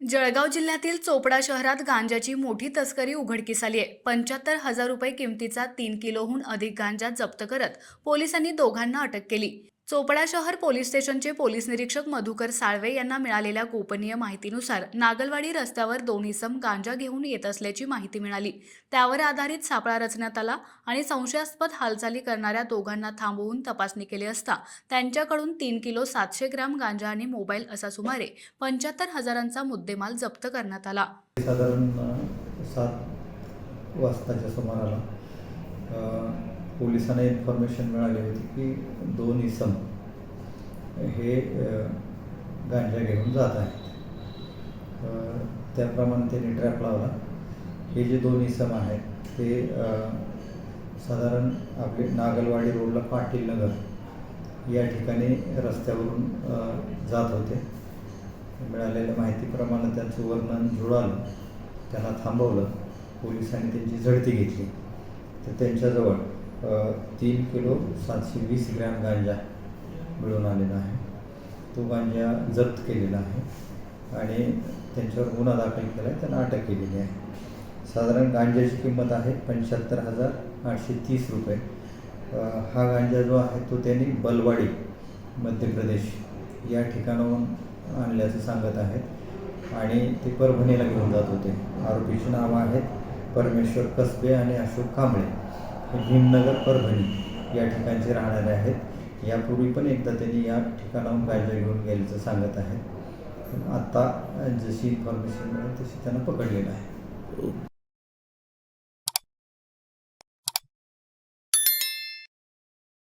जळगाव जिल्ह्यातील चोपडा शहरात गांजाची मोठी तस्करी उघडकीस आली आहे। 75,000 रुपये किमतीचा 3 किलोहून अधिक गांजा जप्त करत पोलिसांनी दोघांना अटक केली। चोपडा शहर पोलीस स्टेशनचे पोलीस निरीक्षक मधुकर साळवे यांना मिळालेल्या गोपनीय माहितीनुसार नागलवाडी रस्त्यावर दोन इसम गांजा घेऊन येत असल्याची माहिती मिळाली। त्यावर आधारित सापळा रचण्यात आला आणि संशयास्पद हालचाली करणाऱ्या दोघांना थांबवून तपासणी केली असता त्यांच्याकडून 3 किलो 700 ग्रॅम गांजा आणि मोबाईल असा सुमारे 75,000चा मुद्देमाल जप्त करण्यात आला। साधारण 7 वाजताच्या सुमाराला पोलिसांना इन्फॉर्मेशन मिळाली होती की दोन इसम हे गांजा घेऊन जात आहेत। त्याप्रमाणे त्यांनी ट्रॅप लावला। हे जे दोन इसम आहेत ते साधारण आपले नागलवाडी रोडला पाटील नगर या ठिकाणी रस्त्यावरून जात होते। मिळालेल्या माहितीप्रमाणे त्यांचं वर्णन जुळालं, त्यांना थांबवलं, पोलिसांनी त्यांची झडती घेतली तर त्यांच्याजवळ 3 किलो 720 ग्रॅम गांजा मिळून आलेला आहे। तो गांजा जप्त केलेला आहे आणि त्यांच्यावर गुन्हा दाखल केला आहे, त्यांना अटक केलेली आहे। साधारण गांजाची किंमत आहे 75,830 रुपये। हा गांजा जो आहे तो त्यांनी बलवाडी मध्य प्रदेश या ठिकाणाहून आणल्याचं सांगत आहेत आणि ते परभणीला घेऊन जात होते। आरोपीची नावं आहेत परमेश्वर कसबे आणि अशोक कांबळे। हे भीमनगर परभणी या ठिकाणचे राहणारे आहेत। यापूर्वी पण एकदा त्यांनी या ठिकाणाहून गांजा घेऊन गेल्याचं सांगत आहेत। आता जशी इन्फॉर्मेशन मिळेल तशी त्यांना पकडलेलं आहे।